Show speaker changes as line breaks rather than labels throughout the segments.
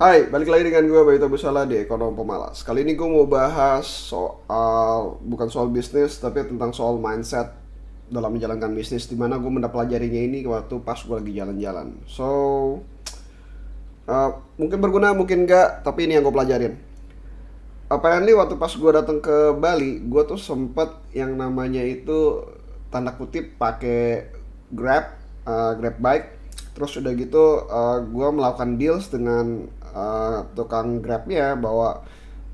Hai, balik lagi dengan gue Bayu Busala di Ekonom Pemalas. Kali ini gue mau bahas bukan soal bisnis, tapi tentang soal mindset dalam menjalankan bisnis. Dimana gue mempelajarinya ini waktu pas gue lagi jalan-jalan. Mungkin berguna, mungkin enggak, tapi ini yang gue pelajarin. Apparently waktu pas gue datang ke Bali, gue tuh sempet yang namanya itu tanda kutip pakai Grab, Grab bike. Terus udah gitu gue melakukan deals dengan tukang Grabnya bahwa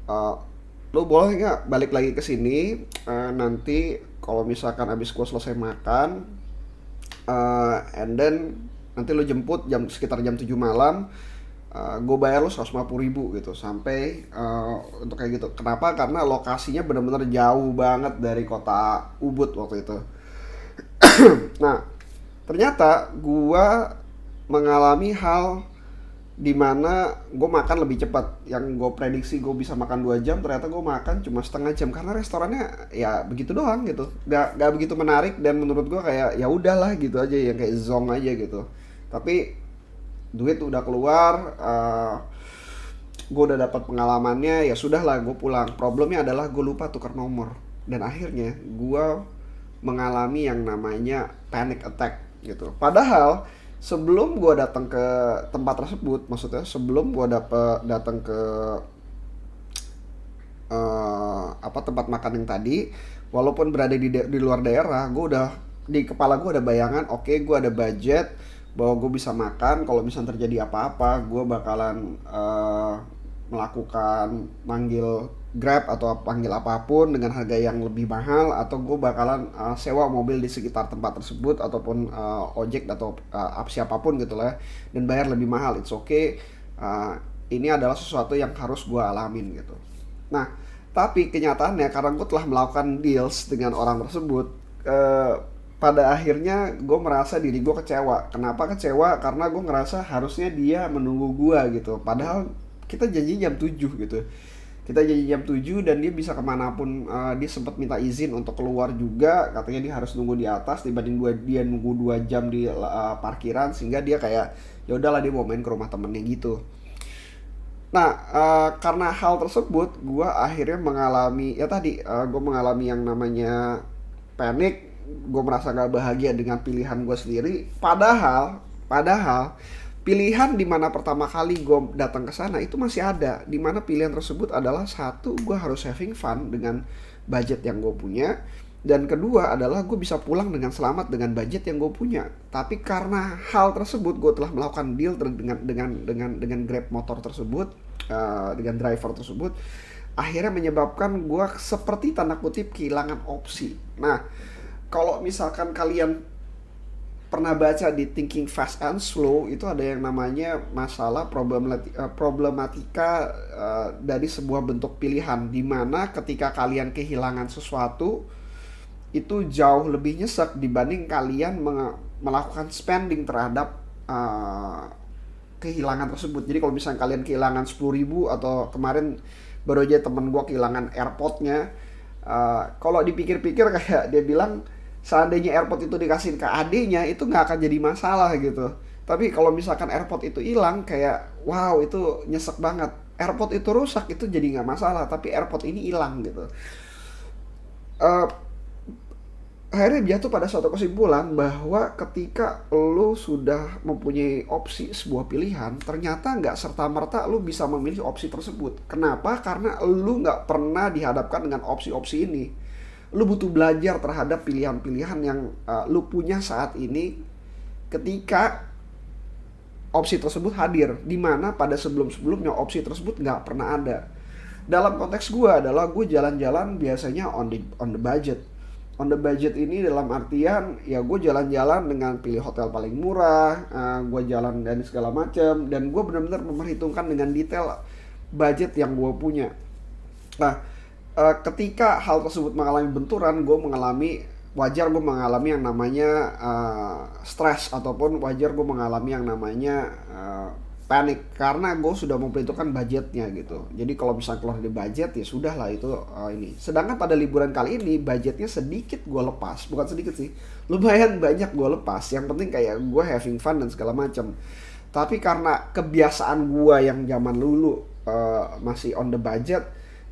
uh, lo boleh nggak balik lagi ke sini nanti kalau misalkan abis gue selesai makan, and then nanti lo jemput sekitar jam 7 malam, gue bayar lo 150.000 gitu sampai untuk kayak gitu. Kenapa? Karena lokasinya bener-bener jauh banget dari kota Ubud waktu itu. Nah, ternyata gue mengalami hal dimana gue makan lebih cepat. Yang gue prediksi gue bisa makan 2 jam, ternyata gue makan cuma setengah jam karena restorannya ya begitu doang gitu, gak begitu menarik. Dan menurut gue kayak ya udahlah gitu aja, yang kayak zong aja gitu. Tapi duit udah keluar, gue udah dapat pengalamannya, ya sudah lah gue pulang. Problemnya adalah gue lupa tukar nomor, dan akhirnya gue mengalami yang namanya panic attack gitu. Padahal sebelum gue datang ke tempat tersebut, maksudnya sebelum gue datang ke apa tempat makan yang tadi, walaupun berada di luar daerah, gue udah di kepala gue ada bayangan, oke, gue ada budget bahwa gue bisa makan. Kalau misalnya terjadi apa-apa, gue bakalan melakukan manggil Grab atau panggil apapun dengan harga yang lebih mahal, atau gue bakalan sewa mobil di sekitar tempat tersebut ataupun ojek atau siapapun gitu lah ya, dan bayar lebih mahal. It's okay. Ini adalah sesuatu yang harus gue alamin gitu. Nah, tapi kenyataannya karena gue telah melakukan deals dengan orang tersebut, eh, pada akhirnya gue merasa diri gue kecewa. Kenapa kecewa? Karena gue ngerasa harusnya dia menunggu gue gitu. Padahal kita janji jam 7 gitu. Kita janji jam 7 dan dia bisa kemanapun. Dia sempat minta izin untuk keluar juga. Katanya dia harus nunggu di atas dibanding dia nunggu 2 jam di parkiran. Sehingga dia kayak ya udahlah, dia mau main ke rumah temennya gitu. Nah, karena hal tersebut, gue akhirnya mengalami, ya tadi, gue mengalami yang namanya panik. Gue merasa gak bahagia dengan pilihan gue sendiri. Padahal pilihan di mana pertama kali gue datang ke sana itu masih ada. Di mana pilihan tersebut adalah satu, gue harus having fun dengan budget yang gue punya, dan kedua adalah gue bisa pulang dengan selamat dengan budget yang gue punya. Tapi karena hal tersebut, gue telah melakukan deal dengan Grab motor tersebut, dengan driver tersebut, akhirnya menyebabkan gue seperti tanda kutip kehilangan opsi. Nah, kalau misalkan kalian pernah baca di Thinking Fast and Slow, itu ada yang namanya masalah problematika dari sebuah bentuk pilihan, di mana ketika kalian kehilangan sesuatu itu jauh lebih nyesek dibanding kalian melakukan spending terhadap uh, kehilangan tersebut. Jadi kalau misalnya kalian kehilangan 10.000, atau kemarin baru aja temen gue kehilangan airpodnya, kalau dipikir-pikir kayak dia bilang seandainya airpod itu dikasih ke adenya itu nggak akan jadi masalah gitu. Tapi kalau misalkan airpod itu hilang, kayak wow, itu nyesek banget. Airpod itu rusak itu jadi nggak masalah, tapi airpod ini hilang gitu. Eh, Akhirnya jatuh pada suatu kesimpulan bahwa ketika lo sudah mempunyai opsi sebuah pilihan, ternyata nggak serta merta lo bisa memilih opsi tersebut. Kenapa? Karena lo nggak pernah dihadapkan dengan opsi-opsi ini. Lo butuh belajar terhadap pilihan-pilihan yang lo punya saat ini ketika opsi tersebut hadir, dimana pada sebelum-sebelumnya opsi tersebut nggak pernah ada. Dalam konteks gue adalah gue jalan-jalan biasanya on the budget. On the budget ini dalam artian ya gue jalan-jalan dengan pilih hotel paling murah, gue jalan dan segala macam, dan gue benar-benar memperhitungkan dengan detail budget yang gue punya. Nah, ketika hal tersebut mengalami benturan, wajar gue mengalami yang namanya stres, ataupun wajar gue mengalami yang namanya panik, karena gue sudah memperhitungkan budgetnya gitu. Jadi kalau misalnya keluar dari budget ya sudah lah itu ini. Sedangkan pada liburan kali ini budgetnya sedikit gue lepas, bukan sedikit sih, lumayan banyak gue lepas. Yang penting kayak gue having fun dan segala macam. Tapi karena kebiasaan gua yang zaman dulu masih on the budget,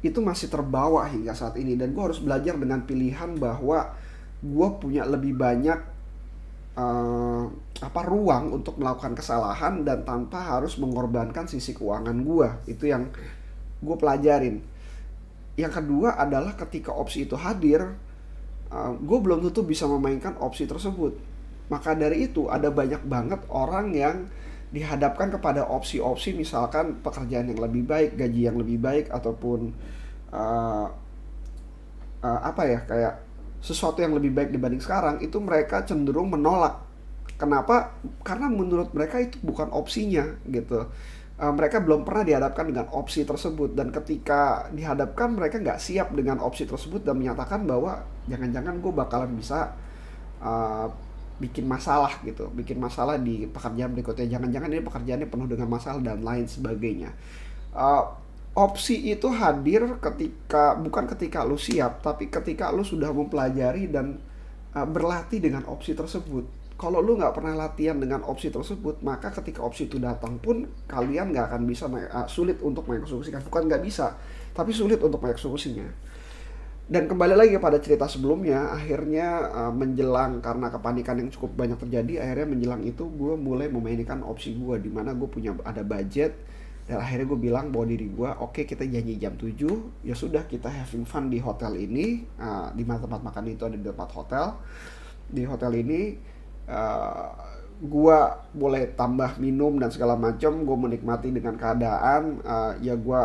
itu masih terbawa hingga saat ini, dan gua harus belajar dengan pilihan bahwa gua punya lebih banyak ruang untuk melakukan kesalahan dan tanpa harus mengorbankan sisi keuangan gua. Itu yang gue pelajarin. Yang kedua adalah ketika opsi itu hadir, gue belum tentu bisa memainkan opsi tersebut. Maka dari itu ada banyak banget orang yang dihadapkan kepada opsi-opsi, misalkan pekerjaan yang lebih baik, gaji yang lebih baik, ataupun uh, kayak sesuatu yang lebih baik dibanding sekarang, itu mereka cenderung menolak. Kenapa? Karena menurut mereka itu bukan opsinya gitu. Mereka belum pernah dihadapkan dengan opsi tersebut, dan ketika dihadapkan mereka nggak siap dengan opsi tersebut dan menyatakan bahwa jangan-jangan gue bakalan bisa uh, bikin masalah gitu, bikin masalah di pekerjaan berikutnya, jangan-jangan ini pekerjaannya penuh dengan masalah dan lain sebagainya. Uh, Opsi itu hadir bukan ketika lu siap, tapi ketika lu sudah mempelajari dan berlatih dengan opsi tersebut. Kalau lu nggak pernah latihan dengan opsi tersebut, maka ketika opsi itu datang pun kalian nggak akan bisa sulit untuk mengeksekusikan. Bukan nggak bisa, tapi sulit untuk mengeksekusinya. Dan kembali lagi pada cerita sebelumnya, akhirnya menjelang, karena kepanikan yang cukup banyak terjadi, akhirnya menjelang itu gue mulai memainkan opsi gue, dimana gue punya ada budget. Dan akhirnya gue bilang bahwa diri gue, oke, kita janji jam 7, ya sudah, kita having fun di hotel ini. Di mana tempat makan itu ada di tempat hotel. Di hotel ini uh, gue boleh tambah minum dan segala macam, gue menikmati dengan keadaan, ya gue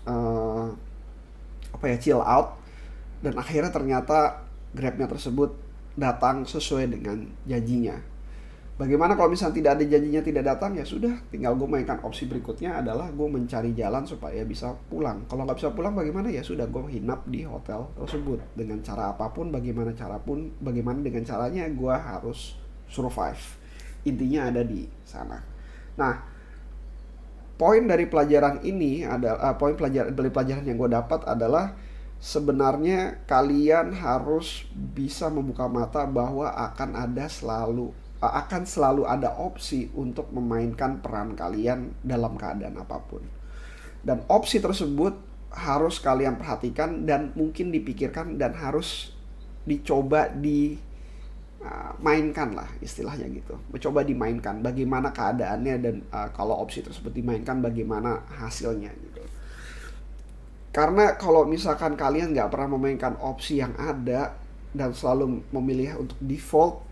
uh, chill out. Dan akhirnya ternyata Grabnya tersebut datang sesuai dengan janjinya. Bagaimana kalau misalnya tidak ada janjinya, tidak datang, ya sudah, tinggal gue mainkan opsi berikutnya adalah gue mencari jalan supaya bisa pulang. Kalau nggak bisa pulang bagaimana, ya sudah, gue hinap di hotel tersebut dengan cara apapun, bagaimana dengan caranya gue harus survive. Intinya ada di sana. Nah, poin dari pelajaran ini adalah dari pelajaran yang gue dapat adalah sebenarnya kalian harus bisa membuka mata bahwa akan selalu ada opsi untuk memainkan peran kalian dalam keadaan apapun. Dan opsi tersebut harus kalian perhatikan dan mungkin dipikirkan dan harus dicoba dimainkan lah, istilahnya gitu. Mencoba dimainkan bagaimana keadaannya, dan kalau opsi tersebut dimainkan bagaimana hasilnya gitu. Karena kalau misalkan kalian nggak pernah memainkan opsi yang ada dan selalu memilih untuk default,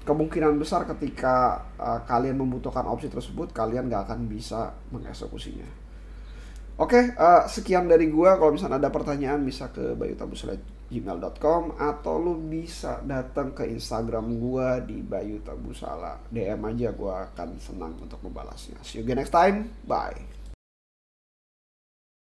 kemungkinan besar ketika kalian membutuhkan opsi tersebut, kalian nggak akan bisa mengeksekusinya. Oke, sekian dari gua. Kalau misalnya ada pertanyaan bisa ke bayutabusala@gmail.com, atau lu bisa datang ke Instagram gua di bayutabusala. DM aja, gua akan senang untuk membalasnya. See you again next time. Bye.